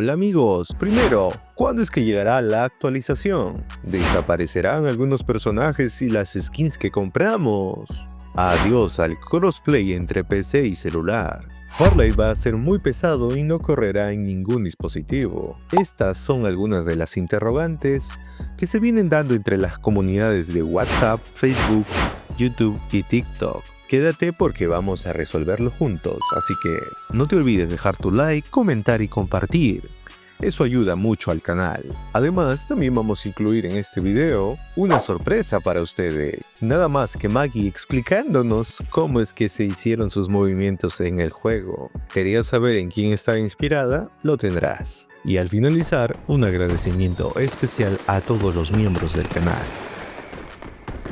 Hola amigos, primero, ¿cuándo es que llegará la actualización? ¿Desaparecerán algunos personajes y las skins que compramos? Adiós al crossplay entre PC y celular. Fortnite va a ser muy pesado y no correrá en ningún dispositivo. Estas son algunas de las interrogantes que se vienen dando entre las comunidades de WhatsApp, Facebook, YouTube y TikTok. Quédate porque vamos a resolverlo juntos, así que no te olvides dejar tu like, comentar y compartir. Eso ayuda mucho al canal. Además, también vamos a incluir en este video una sorpresa para ustedes. Nada más que Maggie explicándonos cómo es que se hicieron sus movimientos en el juego. ¿Querías saber en quién está inspirada? Lo tendrás. Y al finalizar, un agradecimiento especial a todos los miembros del canal.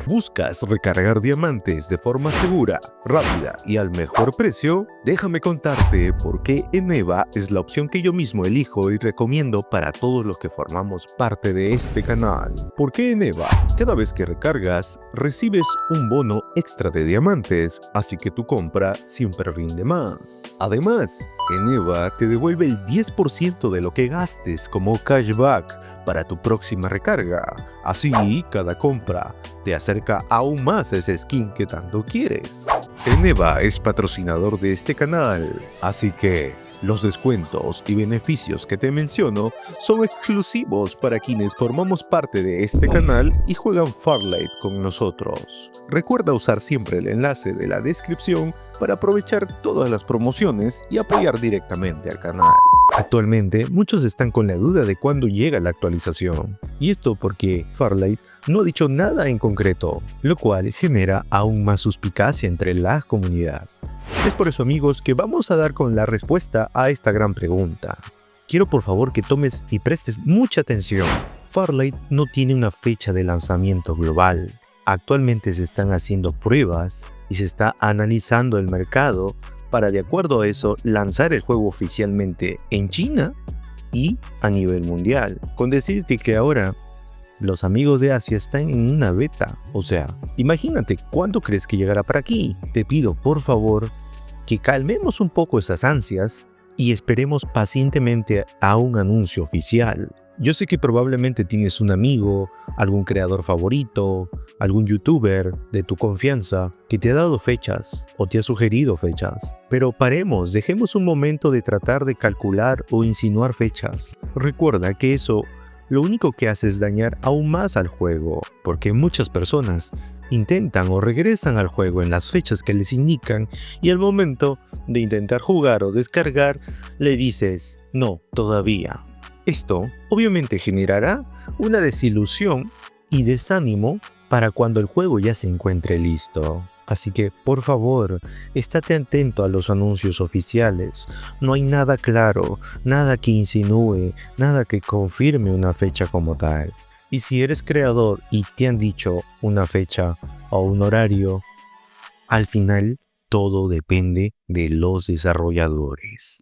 ¿Buscas recargar diamantes de forma segura, rápida y al mejor precio? Déjame contarte por qué Eneva es la opción que yo mismo elijo y recomiendo para todos los que formamos parte de este canal. ¿Por qué Eneva? Cada vez que recargas, recibes un bono extra de diamantes, así que tu compra siempre rinde más. Además, Eneva te devuelve el 10% de lo que gastes como cashback para tu próxima recarga. Así, cada compra te acerca aún más a ese skin que tanto quieres. Eneva es patrocinador de este canal, así que los descuentos y beneficios que te menciono son exclusivos para quienes formamos parte de este canal y juegan Fortnite con nosotros. Recuerda usar siempre el enlace de la descripción para aprovechar todas las promociones y apoyar directamente al canal. Actualmente, muchos están con la duda de cuándo llega la actualización, y esto porque Fortnite no ha dicho nada en concreto, lo cual genera aún más suspicacia entre la comunidad. Es por eso, amigos, que vamos a dar con la respuesta a esta gran pregunta. Quiero por favor que tomes y prestes mucha atención. Fortnite no tiene una fecha de lanzamiento global. Actualmente se están haciendo pruebas y se está analizando el mercado para, de acuerdo a eso, lanzar el juego oficialmente en China y a nivel mundial. Con decirte que ahora los amigos de Asia están en una beta. O sea, imagínate cuándo crees que llegará para aquí. Te pido por favor que calmemos un poco esas ansias y esperemos pacientemente a un anuncio oficial. Yo sé que probablemente tienes un amigo, algún creador favorito, algún youtuber de tu confianza que te ha dado fechas o te ha sugerido fechas. Pero paremos, dejemos un momento de tratar de calcular o insinuar fechas. Recuerda que eso lo único que hace es dañar aún más al juego, porque muchas personas intentan o regresan al juego en las fechas que les indican y al momento de intentar jugar o descargar le dices no, todavía. Esto obviamente generará una desilusión y desánimo para cuando el juego ya se encuentre listo. Así que, por favor, estate atento a los anuncios oficiales. No hay nada claro, nada que insinúe, nada que confirme una fecha como tal. Y si eres creador y te han dicho una fecha o un horario, al final todo depende de los desarrolladores.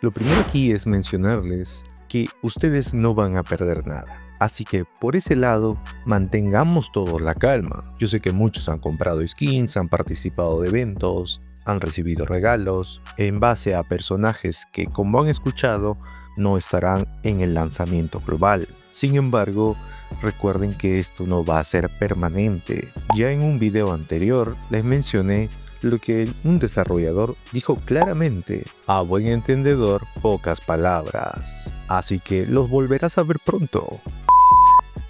Lo primero aquí es mencionarles que ustedes no van a perder nada. Así que por ese lado, mantengamos todos la calma. Yo sé que muchos han comprado skins, han participado de eventos, han recibido regalos en base a personajes que, como han escuchado, no estarán en el lanzamiento global. Sin embargo, recuerden que esto no va a ser permanente. Ya en un video anterior les mencioné lo que un desarrollador dijo claramente: a buen entendedor, pocas palabras. Así que los volverás a ver pronto.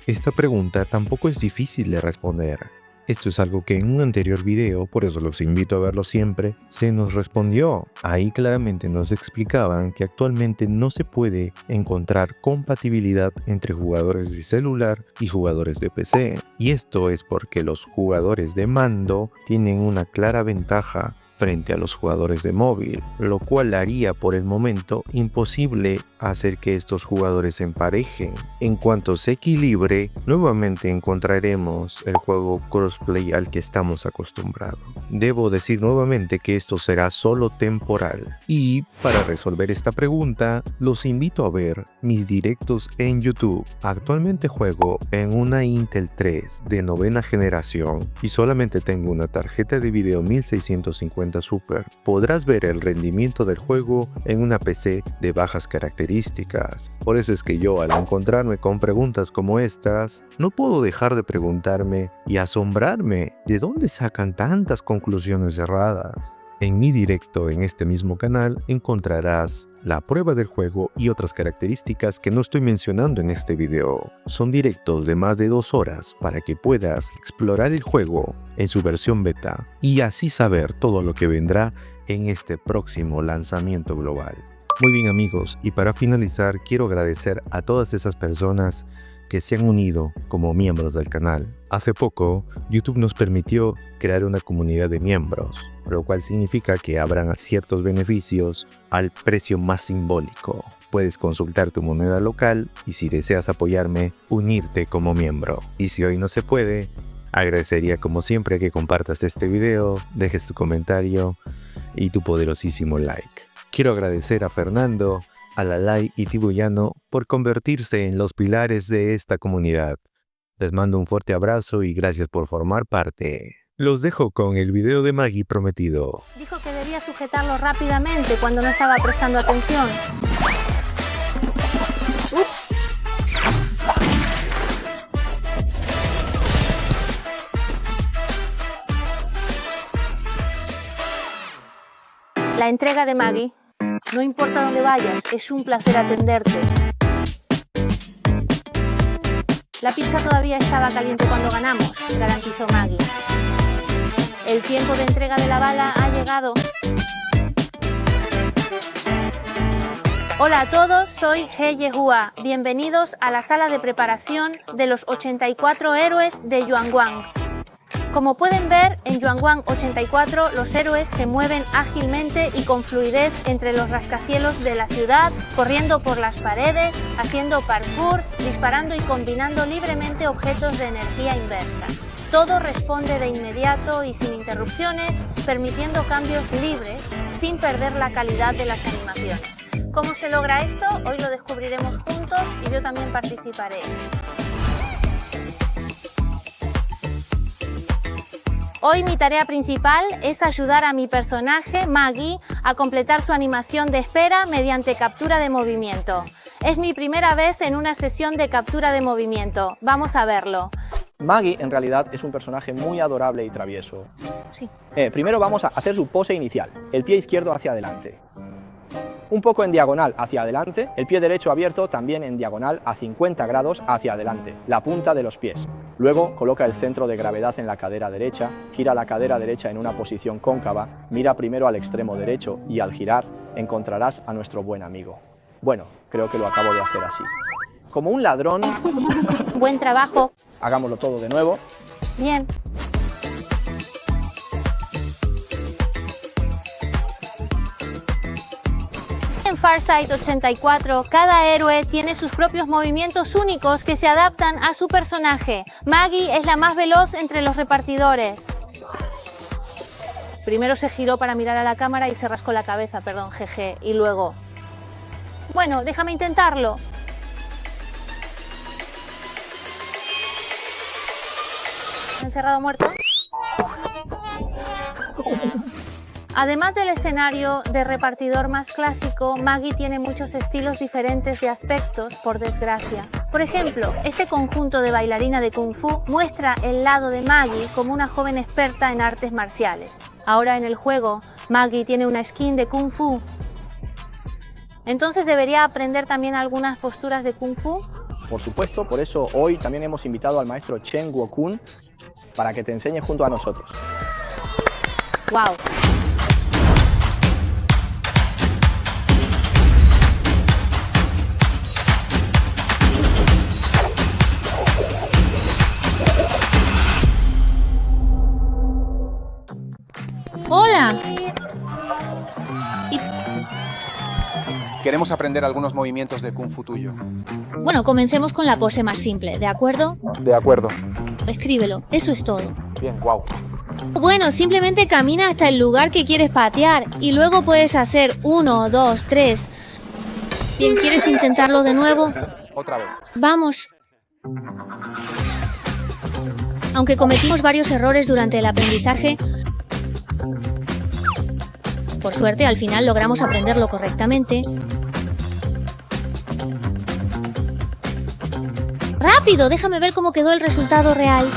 Esta pregunta tampoco es difícil de responder. Esto es algo que en un anterior video, por eso los invito a verlo siempre, se nos respondió. Ahí claramente nos explicaban que actualmente no se puede encontrar compatibilidad entre jugadores de celular y jugadores de PC. Y esto es porque los jugadores de mando tienen una clara ventaja frente a los jugadores de móvil, lo cual haría por el momento imposible hacer que estos jugadores se emparejen. En cuanto se equilibre, nuevamente encontraremos el juego crossplay al que estamos acostumbrados. Debo decir nuevamente que esto será solo temporal. Y para resolver esta pregunta, los invito a ver mis directos en YouTube. Actualmente juego en una Intel 3 de novena generación y solamente tengo una tarjeta de video 1650 cuenta Super, podrás ver el rendimiento del juego en una PC de bajas características. Por eso es que yo, al encontrarme con preguntas como estas, no puedo dejar de preguntarme y asombrarme de dónde sacan tantas conclusiones erradas. En mi directo en este mismo canal encontrarás la prueba del juego y otras características que no estoy mencionando en este video. Son directos de más de 2 horas para que puedas explorar el juego en su versión beta y así saber todo lo que vendrá en este próximo lanzamiento global. Muy bien amigos, y para finalizar quiero agradecer a todas esas personas que se han unido como miembros del canal. Hace poco, YouTube nos permitió crear una comunidad de miembros, lo cual significa que habrán ciertos beneficios al precio más simbólico. Puedes consultar tu moneda local y si deseas apoyarme, unirte como miembro. Y si hoy no se puede, agradecería como siempre que compartas este video, dejes tu comentario y tu poderosísimo like. Quiero agradecer a Fernando, a Lalai y Tibullano por convertirse en los pilares de esta comunidad. Les mando un fuerte abrazo y gracias por formar parte. Los dejo con el video de Maggie prometido. Dijo que debía sujetarlo rápidamente cuando no estaba prestando atención. Ups. La entrega de Maggie. No importa dónde vayas, es un placer atenderte. La pizza todavía estaba caliente cuando ganamos, garantizó Maggie. El tiempo de entrega de la bala ha llegado. Hola a todos, soy He Yehua. Bienvenidos a la sala de preparación de los 84 héroes de Yuanguang. Como pueden ver, en Yuanguang 84 los héroes se mueven ágilmente y con fluidez entre los rascacielos de la ciudad, corriendo por las paredes, haciendo parkour, disparando y combinando libremente objetos de energía inversa. Todo responde de inmediato y sin interrupciones, permitiendo cambios libres sin perder la calidad de las animaciones. ¿Cómo se logra esto? Hoy lo descubriremos juntos y yo también participaré. Hoy mi tarea principal es ayudar a mi personaje, Maggie, a completar su animación de espera mediante captura de movimiento. Es mi primera vez en una sesión de captura de movimiento. Vamos a verlo. Maggie en realidad es un personaje muy adorable y travieso. Sí. Primero vamos a hacer su pose inicial, el pie izquierdo hacia adelante. Un poco en diagonal hacia adelante, el pie derecho abierto también en diagonal a 50 grados hacia adelante, la punta de los pies. Luego coloca el centro de gravedad en la cadera derecha, gira la cadera derecha en una posición cóncava, mira primero al extremo derecho y al girar encontrarás a nuestro buen amigo. Bueno, creo que lo acabo de hacer así. Como un ladrón. Buen trabajo. Hagámoslo todo de nuevo. Bien. En Farsight 84, cada héroe tiene sus propios movimientos únicos que se adaptan a su personaje. Maggie es la más veloz entre los repartidores. Primero se giró para mirar a la cámara y se rascó la cabeza, perdón, jeje, y luego... Bueno, déjame intentarlo. ¿Encerrado muerto? Además del escenario de repartidor más clásico, Maggie tiene muchos estilos diferentes de aspectos, por desgracia. Por ejemplo, este conjunto de bailarina de Kung Fu muestra el lado de Maggie como una joven experta en artes marciales. Ahora en el juego, Maggie tiene una skin de Kung Fu. Entonces, ¿debería aprender también algunas posturas de Kung Fu? Por supuesto, por eso hoy también hemos invitado al maestro Chen Guokun para que te enseñe junto a nosotros. ¡Wow! ¡Hola! Queremos aprender algunos movimientos de Kung Fu tuyo. Bueno, comencemos con la pose más simple, ¿de acuerdo? De acuerdo. Escríbelo, eso es todo. Bien, wow. Bueno, simplemente camina hasta el lugar que quieres patear y luego puedes hacer 1, 2, 3. Bien, ¿quieres intentarlo de nuevo? Otra vez. Vamos. Aunque cometimos varios errores durante el aprendizaje, Por suerte, al final logramos aprenderlo correctamente. ¡Rápido! Déjame ver cómo quedó el resultado real.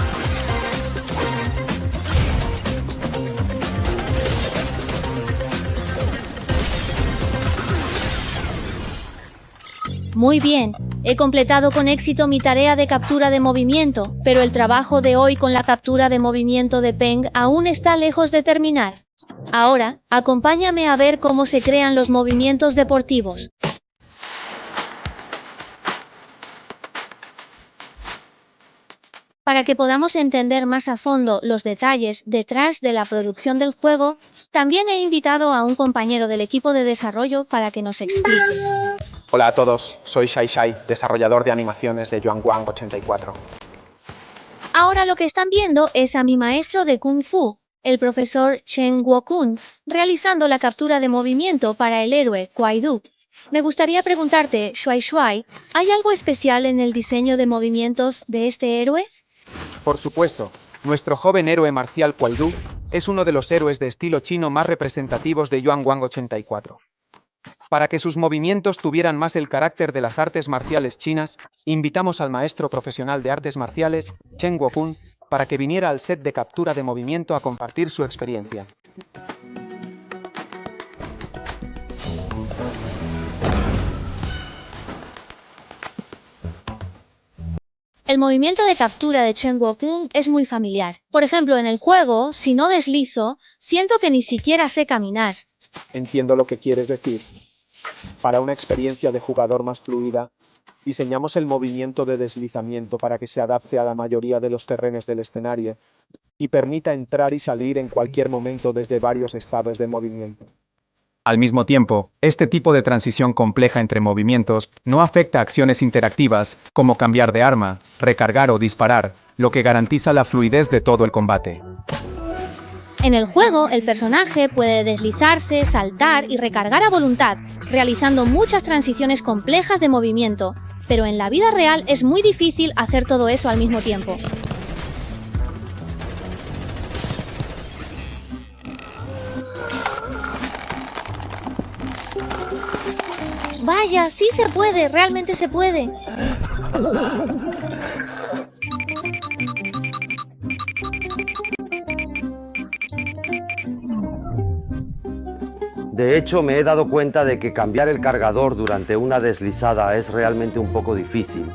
Muy bien, he completado con éxito mi tarea de captura de movimiento, pero el trabajo de hoy con la captura de movimiento de Peng aún está lejos de terminar. Ahora, acompáñame a ver cómo se crean los movimientos deportivos. Para que podamos entender más a fondo los detalles detrás de la producción del juego, también he invitado a un compañero del equipo de desarrollo para que nos explique. Hola a todos, soy Shai Shai, desarrollador de animaciones de Yuanguang 84. Ahora lo que están viendo es a mi maestro de Kung Fu, el profesor Chen Guokun, realizando la captura de movimiento para el héroe Kuai Du. Me gustaría preguntarte, Shuai Shuai, ¿hay algo especial en el diseño de movimientos de este héroe? Por supuesto, nuestro joven héroe marcial Kuai Du es uno de los héroes de estilo chino más representativos de Yuanguang 84. Para que sus movimientos tuvieran más el carácter de las artes marciales chinas, invitamos al maestro profesional de artes marciales, Chen Guokun, para que viniera al set de captura de movimiento a compartir su experiencia. El movimiento de captura de Chen Guokun es muy familiar. Por ejemplo, en el juego, si no deslizo, siento que ni siquiera sé caminar. Entiendo lo que quieres decir. Para una experiencia de jugador más fluida, diseñamos el movimiento de deslizamiento para que se adapte a la mayoría de los terrenos del escenario y permita entrar y salir en cualquier momento desde varios estados de movimiento. Al mismo tiempo, este tipo de transición compleja entre movimientos no afecta a acciones interactivas como cambiar de arma, recargar o disparar, lo que garantiza la fluidez de todo el combate. En el juego, el personaje puede deslizarse, saltar y recargar a voluntad, realizando muchas transiciones complejas de movimiento, pero en la vida real es muy difícil hacer todo eso al mismo tiempo. Vaya, sí se puede, realmente se puede. De hecho, me he dado cuenta de que cambiar el cargador durante una deslizada es realmente un poco difícil.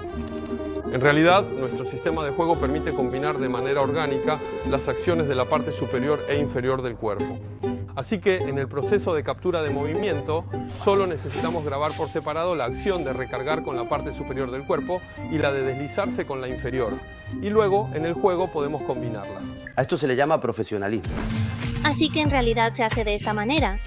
En realidad, nuestro sistema de juego permite combinar de manera orgánica las acciones de la parte superior e inferior del cuerpo. Así que en el proceso de captura de movimiento, solo necesitamos grabar por separado la acción de recargar con la parte superior del cuerpo y la de deslizarse con la inferior. Y luego, en el juego, podemos combinarlas. A esto se le llama profesionalismo. Así que en realidad se hace de esta manera.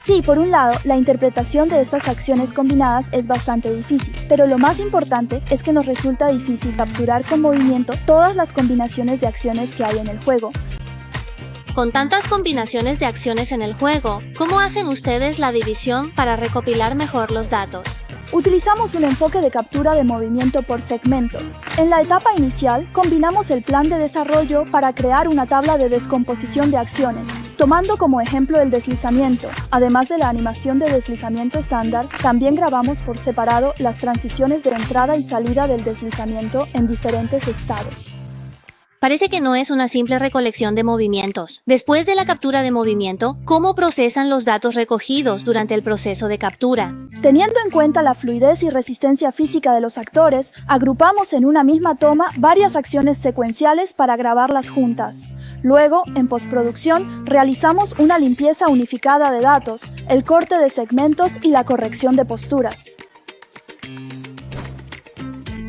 Sí, por un lado, la interpretación de estas acciones combinadas es bastante difícil, pero lo más importante es que nos resulta difícil capturar con movimiento todas las combinaciones de acciones que hay en el juego. Con tantas combinaciones de acciones en el juego, ¿cómo hacen ustedes la división para recopilar mejor los datos? Utilizamos un enfoque de captura de movimiento por segmentos. En la etapa inicial, combinamos el plan de desarrollo para crear una tabla de descomposición de acciones, tomando como ejemplo el deslizamiento. Además de la animación de deslizamiento estándar, también grabamos por separado las transiciones de entrada y salida del deslizamiento en diferentes estados. Parece que no es una simple recolección de movimientos. Después de la captura de movimiento, ¿cómo procesan los datos recogidos durante el proceso de captura? Teniendo en cuenta la fluidez y resistencia física de los actores, agrupamos en una misma toma varias acciones secuenciales para grabarlas juntas. Luego, en postproducción, realizamos una limpieza unificada de datos, el corte de segmentos y la corrección de posturas.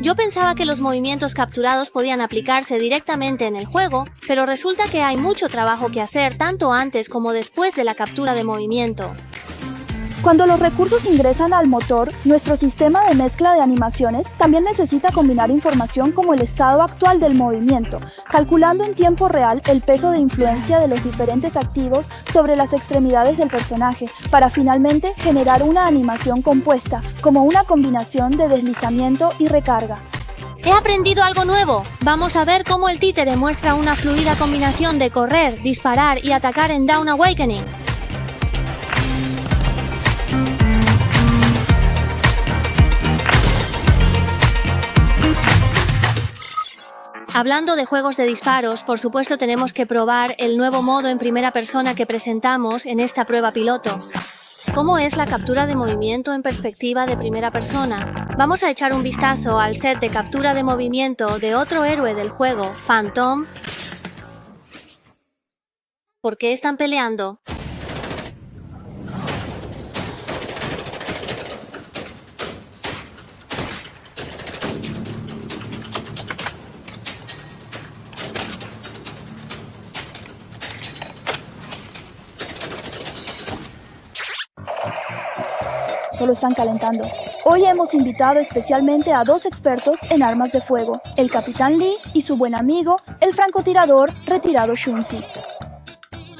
Yo pensaba que los movimientos capturados podían aplicarse directamente en el juego, pero resulta que hay mucho trabajo que hacer tanto antes como después de la captura de movimiento. Cuando los recursos ingresan al motor, nuestro sistema de mezcla de animaciones también necesita combinar información como el estado actual del movimiento, calculando en tiempo real el peso de influencia de los diferentes activos sobre las extremidades del personaje, para finalmente generar una animación compuesta, como una combinación de deslizamiento y recarga. ¡He aprendido algo nuevo! Vamos a ver cómo el títere muestra una fluida combinación de correr, disparar y atacar en Dawn Awakening. Hablando de juegos de disparos, por supuesto tenemos que probar el nuevo modo en primera persona que presentamos en esta prueba piloto. ¿Cómo es la captura de movimiento en perspectiva de primera persona? Vamos a echar un vistazo al set de captura de movimiento de otro héroe del juego, Phantom. ¿Por qué están peleando? Solo están calentando. Hoy hemos invitado especialmente a 2 expertos en armas de fuego, el Capitán Lee y su buen amigo, el francotirador retirado Shunzi.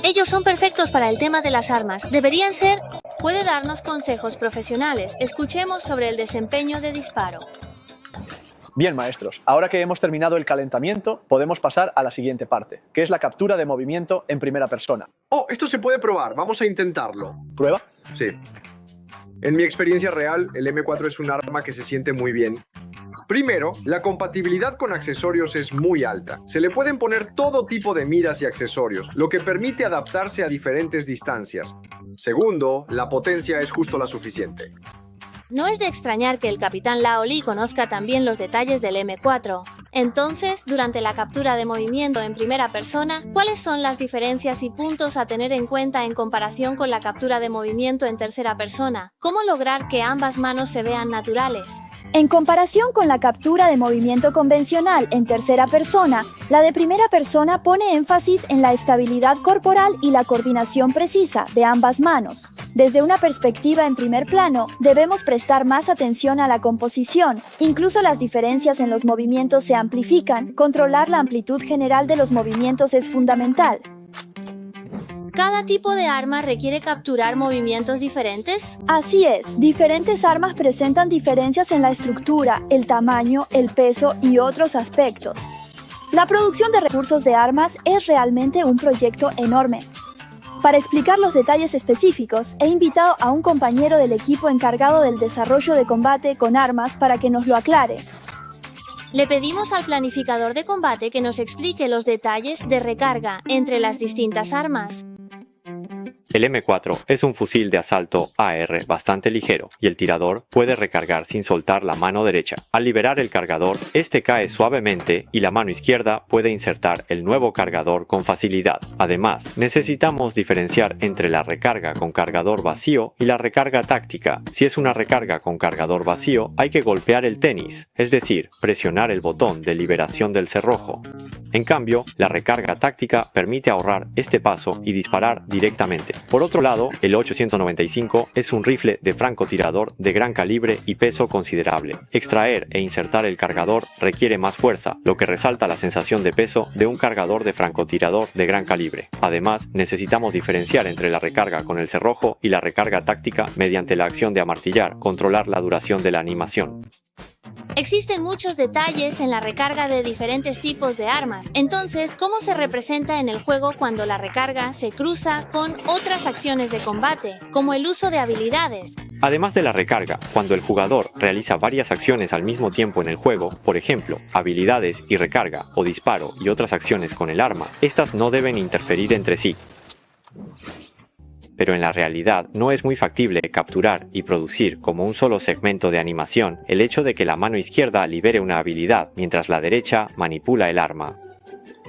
Ellos son perfectos para el tema de las armas. Deberían ser... Puede darnos consejos profesionales. Escuchemos sobre el desempeño de disparo. Bien, maestros, ahora que hemos terminado el calentamiento, podemos pasar a la siguiente parte, que es la captura de movimiento en primera persona. Oh, esto se puede probar. Vamos a intentarlo. ¿Prueba? Sí. En mi experiencia real, el M4 es un arma que se siente muy bien. Primero, la compatibilidad con accesorios es muy alta. Se le pueden poner todo tipo de miras y accesorios, lo que permite adaptarse a diferentes distancias. Segundo, la potencia es justo la suficiente. No es de extrañar que el Capitán Lao Li conozca también los detalles del M4. Entonces, durante la captura de movimiento en primera persona, ¿cuáles son las diferencias y puntos a tener en cuenta en comparación con la captura de movimiento en tercera persona? ¿Cómo lograr que ambas manos se vean naturales? En comparación con la captura de movimiento convencional en tercera persona, la de primera persona pone énfasis en la estabilidad corporal y la coordinación precisa de ambas manos. Desde una perspectiva en primer plano, debemos prestar más atención a la composición. Incluso las diferencias en los movimientos se amplifican. Controlar la amplitud general de los movimientos es fundamental. ¿Cada tipo de arma requiere capturar movimientos diferentes? Así es, diferentes armas presentan diferencias en la estructura, el tamaño, el peso y otros aspectos. La producción de recursos de armas es realmente un proyecto enorme. Para explicar los detalles específicos, he invitado a un compañero del equipo encargado del desarrollo de combate con armas para que nos lo aclare. Le pedimos al planificador de combate que nos explique los detalles de recarga entre las distintas armas. El M4 es un fusil de asalto AR bastante ligero y el tirador puede recargar sin soltar la mano derecha. Al liberar el cargador, este cae suavemente y la mano izquierda puede insertar el nuevo cargador con facilidad. Además, necesitamos diferenciar entre la recarga con cargador vacío y la recarga táctica. Si es una recarga con cargador vacío, hay que golpear el tenis, es decir, presionar el botón de liberación del cerrojo. En cambio, la recarga táctica permite ahorrar este paso y disparar directamente. Por otro lado, el 895 es un rifle de francotirador de gran calibre y peso considerable. Extraer e insertar el cargador requiere más fuerza, lo que resalta la sensación de peso de un cargador de francotirador de gran calibre. Además, necesitamos diferenciar entre la recarga con el cerrojo y la recarga táctica mediante la acción de amartillar, controlar la duración de la animación. Existen muchos detalles en la recarga de diferentes tipos de armas. Entonces, ¿cómo se representa en el juego cuando la recarga se cruza con otras acciones de combate, como el uso de habilidades? Además de la recarga, cuando el jugador realiza varias acciones al mismo tiempo en el juego, por ejemplo, habilidades y recarga, o disparo y otras acciones con el arma, estas no deben interferir entre sí. Pero en la realidad no es muy factible capturar y producir como un solo segmento de animación el hecho de que la mano izquierda libere una habilidad mientras la derecha manipula el arma.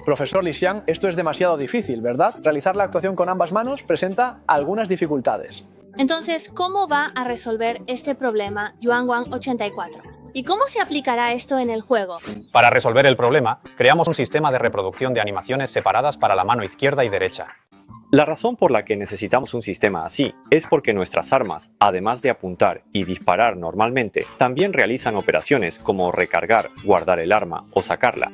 Profesor Li Xiang, esto es demasiado difícil, ¿verdad? Realizar la actuación con ambas manos presenta algunas dificultades. Entonces, ¿cómo va a resolver este problema Yuanwang 84? ¿Y cómo se aplicará esto en el juego? Para resolver el problema, creamos un sistema de reproducción de animaciones separadas para la mano izquierda y derecha. La razón por la que necesitamos un sistema así es porque nuestras armas, además de apuntar y disparar normalmente, también realizan operaciones como recargar, guardar el arma o sacarla.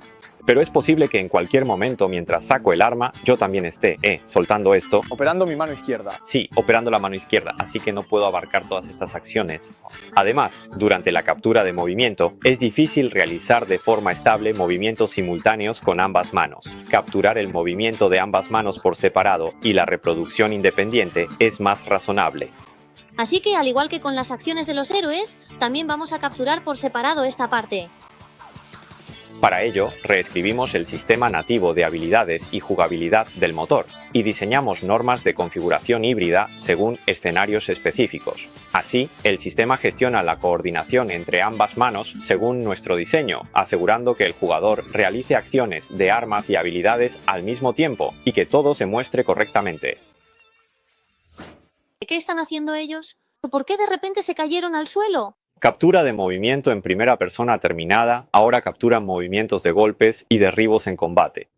Pero es posible que en cualquier momento mientras saco el arma, yo también esté, soltando esto. Operando mi mano izquierda. Sí, operando la mano izquierda, así que no puedo abarcar todas estas acciones. Además, durante la captura de movimiento, es difícil realizar de forma estable movimientos simultáneos con ambas manos. Capturar el movimiento de ambas manos por separado y la reproducción independiente es más razonable. Así que, al igual que con las acciones de los héroes, también vamos a capturar por separado esta parte. Para ello, reescribimos el sistema nativo de habilidades y jugabilidad del motor y diseñamos normas de configuración híbrida según escenarios específicos. Así, el sistema gestiona la coordinación entre ambas manos según nuestro diseño, asegurando que el jugador realice acciones de armas y habilidades al mismo tiempo y que todo se muestre correctamente. ¿Qué están haciendo ellos? ¿Por qué de repente se cayeron al suelo? Captura de movimiento en primera persona terminada, ahora capturan movimientos de golpes y derribos en combate.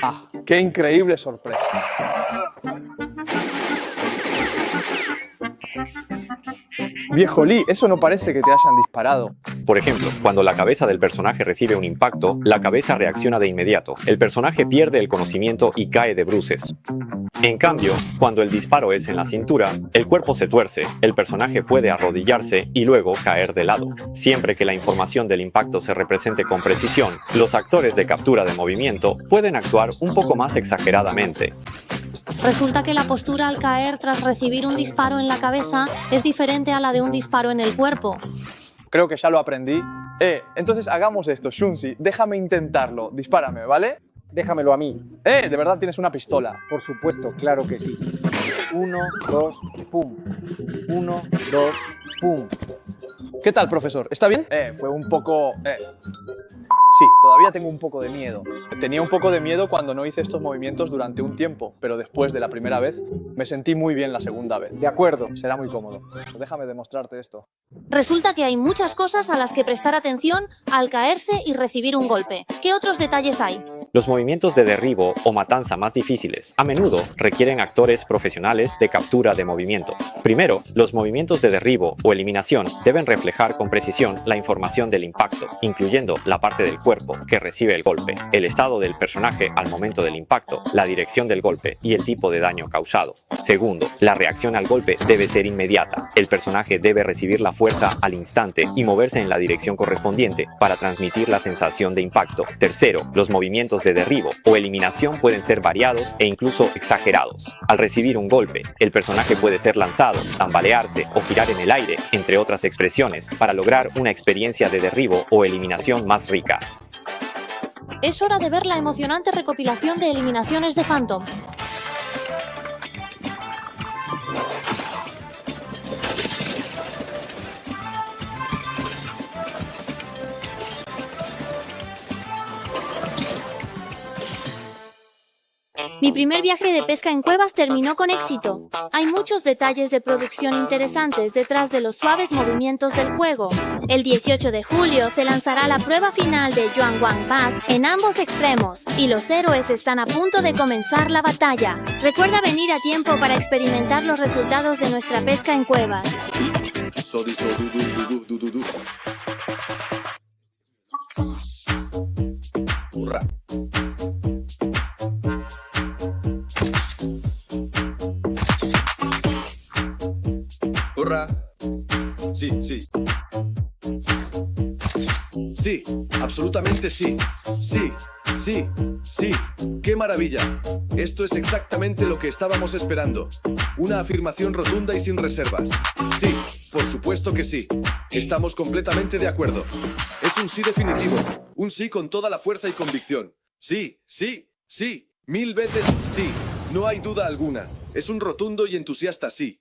¡Ah! ¡Qué increíble sorpresa! Viejo Lee, eso no parece que te hayan disparado. Por ejemplo, cuando la cabeza del personaje recibe un impacto, la cabeza reacciona de inmediato. El personaje pierde el conocimiento y cae de bruces. En cambio, cuando el disparo es en la cintura, el cuerpo se tuerce, el personaje puede arrodillarse y luego caer de lado. Siempre que la información del impacto se represente con precisión, los actores de captura de movimiento pueden actuar un poco más exageradamente. Resulta que la postura al caer tras recibir un disparo en la cabeza es diferente a la de un disparo en el cuerpo. Creo que ya lo aprendí. Entonces hagamos esto, Shunzi, déjame intentarlo. Dispárame, ¿vale? Déjamelo a mí. ¿De verdad tienes una pistola? Por supuesto, claro que sí. 1, 2, pum. 1, 2, pum. ¿Qué tal, profesor? ¿Está bien? Fue un poco... Sí, todavía tengo un poco de miedo. Tenía un poco de miedo cuando no hice estos movimientos durante un tiempo, pero después de la primera vez me sentí muy bien la segunda vez. De acuerdo. Será muy cómodo. Déjame demostrarte esto. Resulta que hay muchas cosas a las que prestar atención al caerse y recibir un golpe. ¿Qué otros detalles hay? Los movimientos de derribo o matanza más difíciles a menudo requieren actores profesionales de captura de movimiento. Primero, los movimientos de derribo o eliminación deben reflejar con precisión la información del impacto, incluyendo la parte del cuerpo que recibe el golpe, el estado del personaje al momento del impacto, la dirección del golpe y el tipo de daño causado. Segundo, la reacción al golpe debe ser inmediata. El personaje debe recibir la fuerza al instante y moverse en la dirección correspondiente para transmitir la sensación de impacto. Tercero, los movimientos de derribo o eliminación pueden ser variados e incluso exagerados. Al recibir un golpe, el personaje puede ser lanzado, tambalearse o girar en el aire, entre otras expresiones, para lograr una experiencia de derribo o eliminación más rica. Es hora de ver la emocionante recopilación de eliminaciones de Phantom. Mi primer viaje de pesca en cuevas terminó con éxito. Hay muchos detalles de producción interesantes detrás de los suaves movimientos del juego. El 18 de julio se lanzará la prueba final de Yuanguang Pass en ambos extremos, y los héroes están a punto de comenzar la batalla. Recuerda venir a tiempo para experimentar los resultados de nuestra pesca en cuevas. Hurra. Hurra. Sí, sí. Sí, absolutamente sí. Sí, sí, sí. ¡Qué maravilla! Esto es exactamente lo que estábamos esperando. Una afirmación rotunda y sin reservas. Sí, por supuesto que sí. Estamos completamente de acuerdo. Es un sí definitivo. Un sí con toda la fuerza y convicción. Sí, sí, sí. 1000 veces sí. No hay duda alguna. Es un rotundo y entusiasta sí.